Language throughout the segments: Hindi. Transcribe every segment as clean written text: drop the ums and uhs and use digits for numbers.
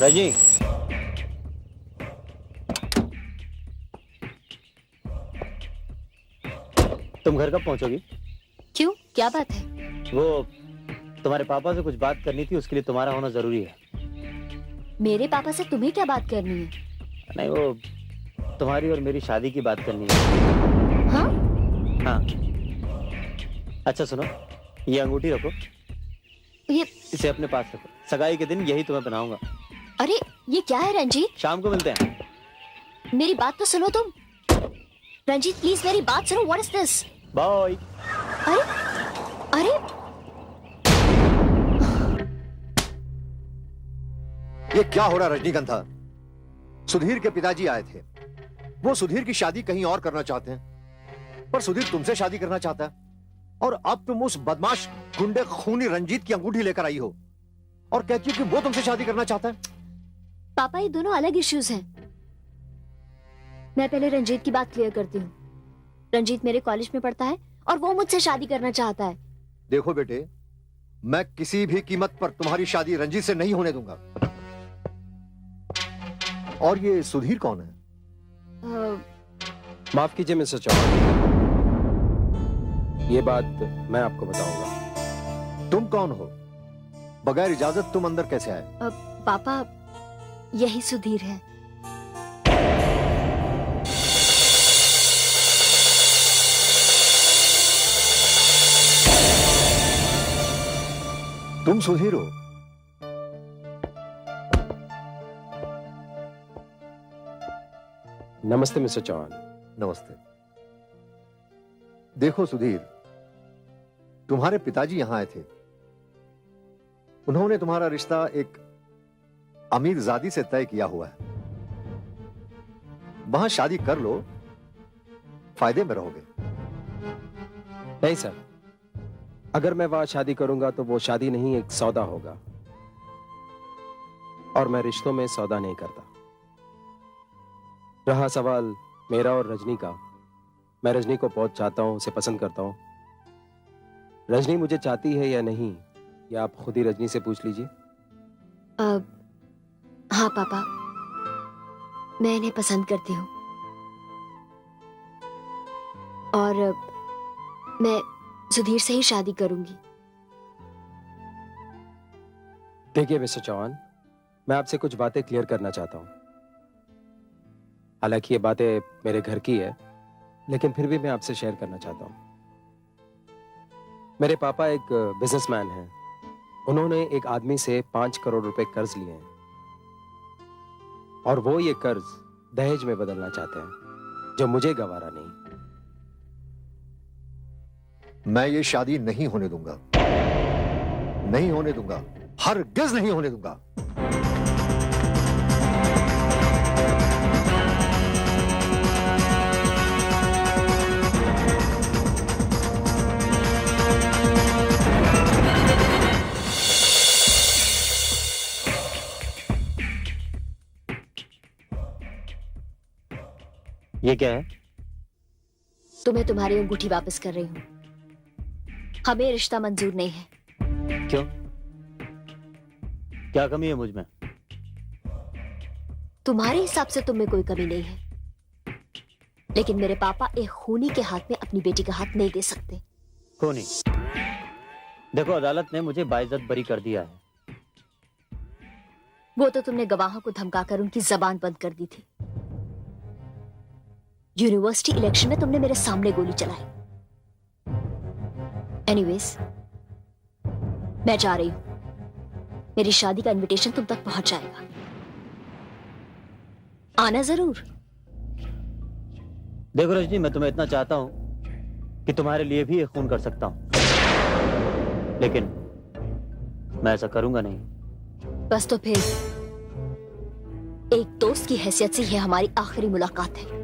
रजनी, तुम घर कब पहुंचोगी? क्यों, क्या बात है? वो तुम्हारे पापा से कुछ बात करनी थी, उसके लिए तुम्हारा होना जरूरी है। मेरे पापा से तुम्हें क्या बात करनी है? नहीं, वो तुम्हारी और मेरी शादी की बात करनी है। हाँ? हाँ। अच्छा सुनो, ये अंगूठी रखो, ये इसे अपने पास रखो। सगाई के दिन यही तुम्हें बनाऊंगा। अरे ये क्या है रंजीत? शाम को मिलते हैं। मेरी बात तो सुनो तुम। रंजीत प्लीज मेरी बात सुनो। What is this? बाय। अरे अरे ये क्या हो रहा रजनीगंधा? सुधीर के पिताजी आए थे। वो सुधीर की शादी कहीं और करना चाहते हैं, पर सुधीर तुमसे शादी करना चाहता है। और अब तुम उस बदमाश गुंडे खूनी रंजीत की अंगूठी लेकर आई हो और कहती हो कि वो तुमसे शादी करना चाहता है। पापा, ये दोनों अलग इश्यूज हैं। मैं पहले रंजीत की बात क्लियर करती हूँ। रंजीत मेरे कॉलेज में पढ़ता है और वो मुझसे शादी करना चाहता है। देखो बेटे, मैं किसी भी कीमत पर तुम्हारी शादी रंजीत से नहीं होने दूंगा। और ये सुधीर कौन है? माफ कीजिए मिस्टर चौहान, ये बात मैं आपको बताऊंगा। तुम कौन हो? बगैर इजाजत तुम अंदर कैसे आए? पापा, यही सुधीर है। तुम सुधीर हो? नमस्ते मिस्टर चौहान। नमस्ते। देखो सुधीर, तुम्हारे पिताजी यहां आए थे। उन्होंने तुम्हारा रिश्ता एक अमीरजादी से तय किया हुआ है। वहां शादी कर लो, फायदे में रहोगे। नहीं सर, अगर मैं वहां शादी करूंगा तो वो शादी नहीं, एक सौदा होगा, और मैं रिश्तों में सौदा नहीं करता। रहा सवाल मेरा और रजनी का, मैं रजनी को बहुत चाहता हूं, उसे पसंद करता हूं। रजनी मुझे चाहती है या नहीं, ये आप खुद ही रजनी से पूछ लीजिए। हाँ पापा, मैं इन्हें पसंद करती हूँ और मैं सुधीर से ही शादी करूंगी। देखिए मिस्टर चौहान, मैं आपसे कुछ बातें क्लियर करना चाहता हूं। हालांकि ये बातें मेरे घर की है, लेकिन फिर भी मैं आपसे शेयर करना चाहता हूं। मेरे पापा एक बिजनेसमैन हैं। उन्होंने एक आदमी से 5 करोड़ रुपए कर्ज लिए हैं और वो ये कर्ज दहेज में बदलना चाहते हैं, जो मुझे गवारा नहीं। मैं ये शादी नहीं होने दूंगा, नहीं होने दूंगा, हरगिज नहीं होने दूंगा। ये क्या है? तुम्हें तुम्हारी अंगूठी वापस कर रही हूँ। हमें रिश्ता मंजूर नहीं है। क्यों? क्या कमी है मुझ में? तुम्हारे हिसाब से तुम में कोई कमी नहीं है, लेकिन मेरे पापा एक खूनी के हाथ में अपनी बेटी का हाथ नहीं दे सकते। क्यों नहीं? देखो, अदालत ने मुझे बाइज्जत बरी कर दिया है। वो तो तुमने गवाहों को धमकाकर उनकी जबान बंद कर दी थी। यूनिवर्सिटी इलेक्शन में तुमने मेरे सामने गोली चलाई। एनीवेज, मैं जा रही हूं। मेरी शादी का इनविटेशन तुम तक पहुंच जाएगा। आना जरूर। देखो रजनी, मैं तुम्हें इतना चाहता हूं कि तुम्हारे लिए भी एक खून कर सकता हूं, लेकिन मैं ऐसा करूंगा नहीं। बस तो फिर एक दोस्त की हैसियत से यह हमारी आखिरी मुलाकात है।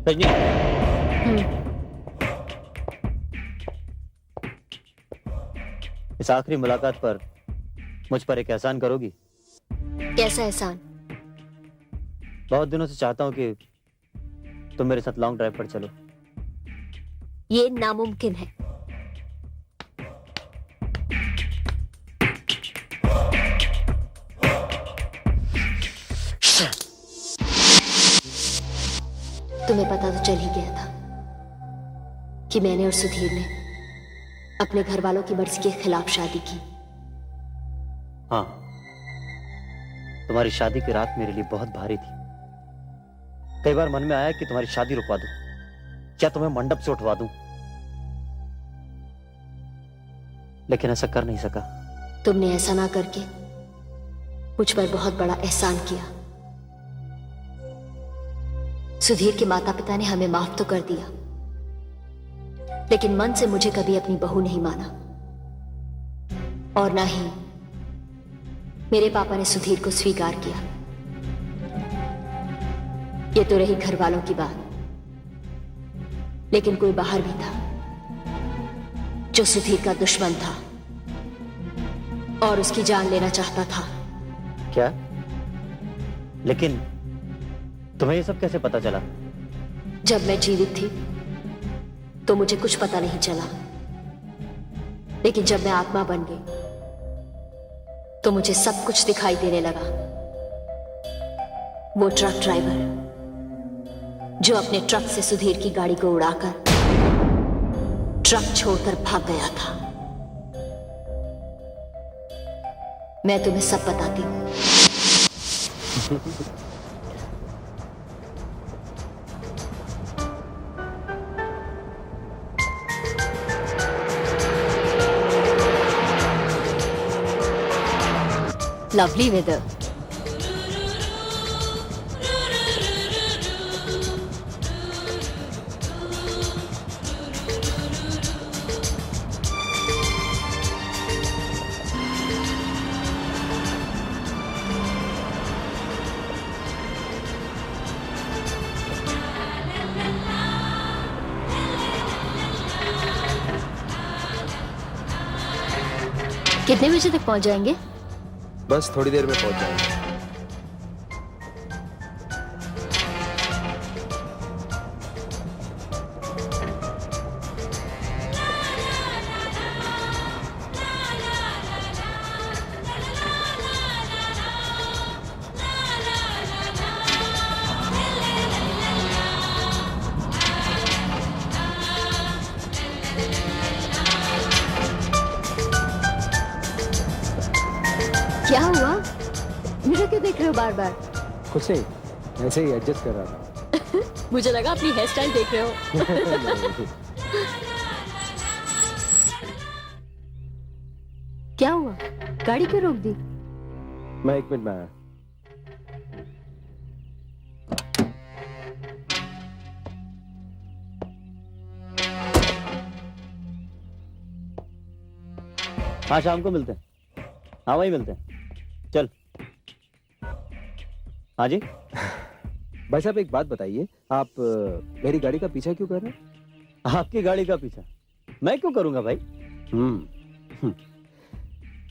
रजनी, इस आखिरी मुलाकात पर मुझ पर एक एहसान करोगी? कैसा एहसान? बहुत दिनों से चाहता हूं कि तुम मेरे साथ लॉन्ग ड्राइव पर चलो। ये नामुमकिन है। तुम्हें पता तो चल ही गया था कि मैंने और सुधीर ने अपने घर वालों की मर्जी के खिलाफ शादी की। हाँ, तुम्हारी शादी की रात मेरे लिए बहुत भारी थी। कई बार मन में आया कि तुम्हारी शादी रुकवा दूं, क्या तुम्हें मंडप से उठवा दूं, लेकिन ऐसा कर नहीं सका। तुमने ऐसा ना करके मुझ पर बहुत बड़ा एहसान किया। सुधीर के माता पिता ने हमें माफ तो कर दिया, लेकिन मन से मुझे कभी अपनी बहू नहीं माना, और ना ही मेरे पापा ने सुधीर को स्वीकार किया। ये तो रही घर वालों की बात, लेकिन कोई बाहर भी था जो सुधीर का दुश्मन था और उसकी जान लेना चाहता था। क्या? लेकिन तुम्हें ये सब कैसे पता चला? जब मैं जीवित थी तो मुझे कुछ पता नहीं चला, लेकिन जब मैं आत्मा बन गई तो मुझे सब कुछ दिखाई देने लगा। वो ट्रक ड्राइवर जो अपने ट्रक से सुधीर की गाड़ी को उड़ाकर ट्रक छोड़कर भाग गया था। मैं तुम्हें सब बताती हूं। Lovely weather. कितने बजे तक पहुंच जाएंगे? बस थोड़ी देर में पहुंच जाएंगे। क्या हुआ? मेरा क्यों देख रहे हो बार बार? कुछ नहीं, ऐसे ही एडजस्ट कर रहा था। मुझे लगा अपनी हेयर स्टाइल देख रहे हो। क्या हुआ? गाड़ी क्यों रोक दी? मैं 1 मिनट में आया। हाँ, शाम को मिलते हैं। हाँ, वही मिलते हैं। चल। हाँ जी। भाई साहब, एक बात बताइए, आप मेरी गाड़ी का पीछा क्यों कर रहे हैं? आपकी गाड़ी का पीछा मैं क्यों करूंगा भाई?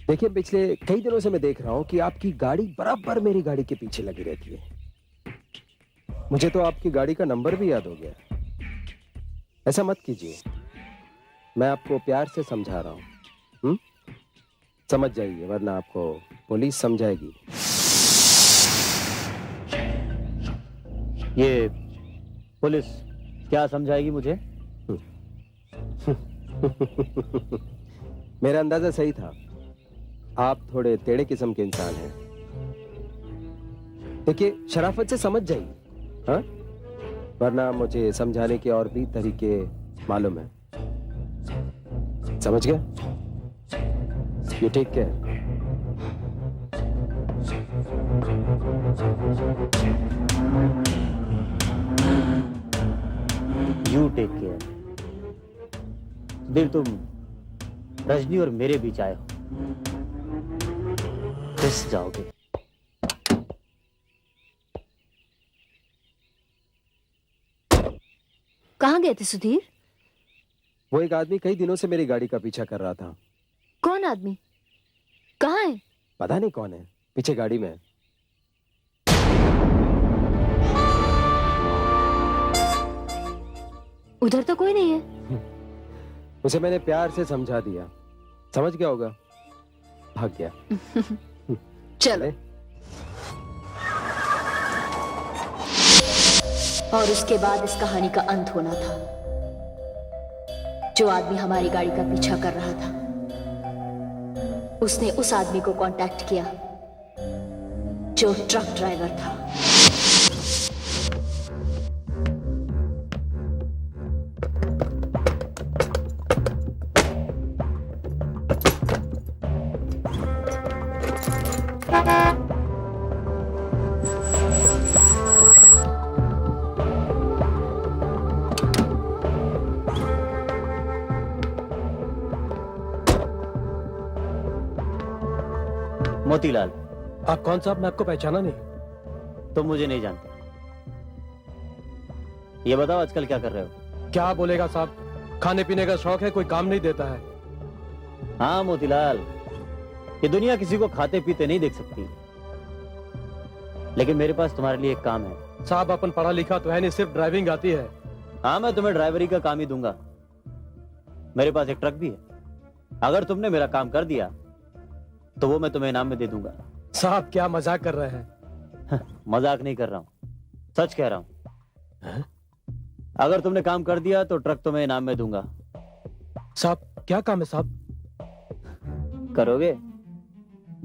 देखिए, पिछले कई दिनों से मैं देख रहा हूं कि आपकी गाड़ी बराबर मेरी गाड़ी के पीछे लगी रहती है। मुझे तो आपकी गाड़ी का नंबर भी याद हो गया। ऐसा मत कीजिए, मैं आपको प्यार से समझा रहा हूं। समझ जाइए, वरना आपको पुलिस समझाएगी। ये पुलिस क्या समझाएगी मुझे? मेरा अंदाजा सही था, आप थोड़े टेढ़े किस्म के इंसान हैं। देखिए, शराफत से समझ जाइए, हाँ? वरना मुझे समझाने के और भी तरीके मालूम है। समझ गए? You take care. You take care. दिल, तुम रजनी और मेरे बीच आए हो, फिस जाओगे। कहाँ गए थे सुधीर? वो एक आदमी कई दिनों से मेरी गाड़ी का पीछा कर रहा था। कौन आदमी? कहाँ है? पता नहीं कौन है, पीछे गाड़ी में है। उधर तो कोई नहीं है। उसे मैंने प्यार से समझा दिया, समझ गया होगा, भाग गया। चलो। और उसके बाद इस कहानी का अंत होना था। जो आदमी हमारी गाड़ी का पीछा कर रहा था, उसने उस आदमी को कांटेक्ट किया जो ट्रक ड्राइवर था। मोतीलाल, आप कौन साहब? मैं आपको पहचाना नहीं। तुम मुझे नहीं जानते। ये बताओ आजकल क्या कर रहे हो? क्या बोलेगा साहब, खाने पीने का शौक है, कोई काम नहीं देता है। हाँ मोतीलाल, ये दुनिया किसी को खाते पीते नहीं देख सकती, लेकिन मेरे पास तुम्हारे लिए एक काम है। साहब अपन पढ़ा लिखा तो है नहीं, सिर्फ ड्राइविंग आती है। हाँ, मैं तुम्हें ड्राइवरी का काम ही दूंगा। मेरे पास एक ट्रक भी है। अगर तुमने मेरा काम कर दिया तो वो मैं तुम्हें इनाम में दे दूंगा। साहब क्या मजाक कर रहे हैं? मजाक नहीं कर रहा हूं, सच कह रहा हूं। अगर तुमने काम कर दिया तो ट्रक तुम्हें इनाम में दूंगा। साहब क्या काम है साहब? करोगे?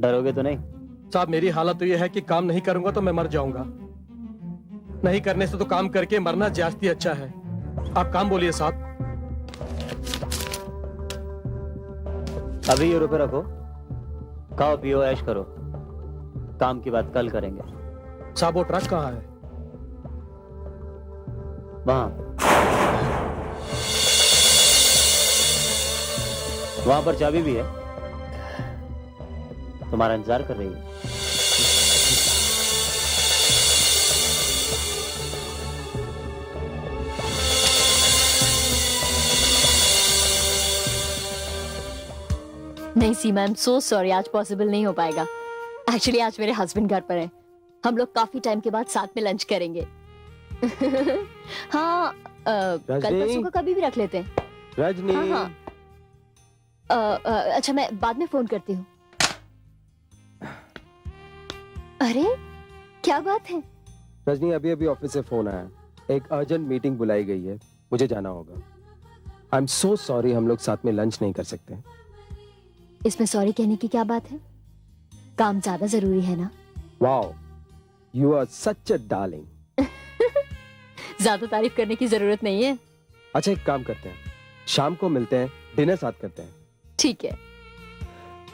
डरोगे तो नहीं? साहब मेरी हालत तो ये है कि काम नहीं करूंगा तो मैं मर जाऊंगा। नहीं करने से तो काम करके मरना ज्यादा अच्छा है। आप काम बोलिए साहब। अभी ये रुपए रखो, खाओ पियो ऐश करो, काम की बात कल करेंगे। साहब वो ट्रक कहाँ है? वहां पर चाबी भी है, तुम्हारा इंतजार कर रही है। नहीं सीमा, आई एम सो सॉरी, आज पॉसिबल नहीं हो पाएगा। एक्चुअली आज मेरे हस्बैंड घर पर हैं। हम लोग काफी टाइम के बाद साथ में लंच करेंगे। हाँ, कल परसों का कभी भी रख लेते हैं। रजनी। हाँ हाँ। अच्छा मैं बाद में फोन करती हूँ। अरे क्या बात है? रजनी अभी अभी ऑफिस से फोन आया, एक अर्जेंट मीटिंग बुलाई गई है, मुझे जाना होगा। आई एम सो सॉरी, हम लोग साथ में लंच नहीं कर सकते। इसमें सॉरी कहने की क्या बात है? काम ज्यादा जरूरी है ना। Wow, you are such a darling. ज्यादा तारीफ करने की जरूरत नहीं है। अच्छा एक काम करते हैं, शाम को मिलते हैं, डिनर साथ करते हैं। ठीक है।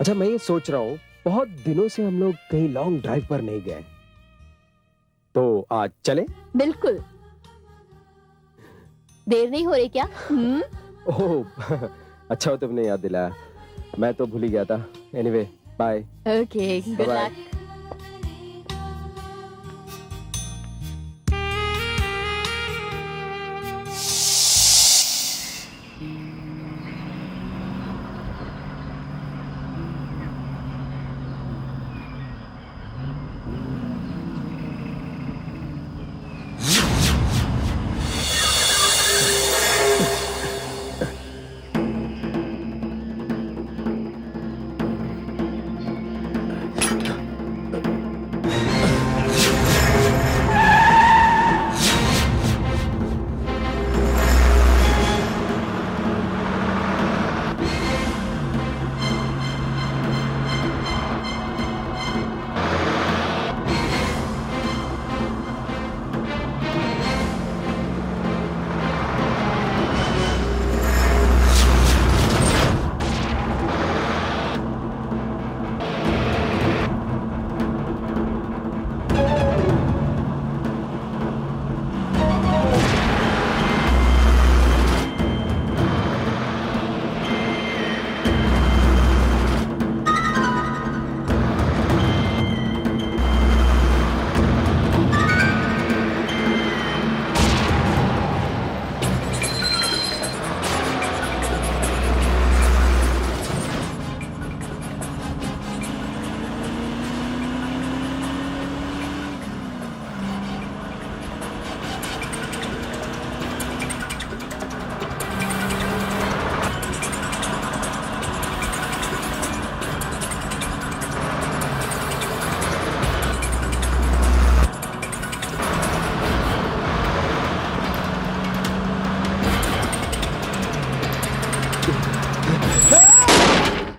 अच्छा मैं ये सोच रहा हूँ, बहुत दिनों से हम लोग कहीं लॉन्ग ड्राइव पर नहीं गए, तो आज चले? बिल्कुल। देर नहीं हो रही क्या? ओह अच्छा हो तुमने याद दिलाया, मैं तो भूल ही गया था। Anyway bye. Okay, good Bye-bye. Luck.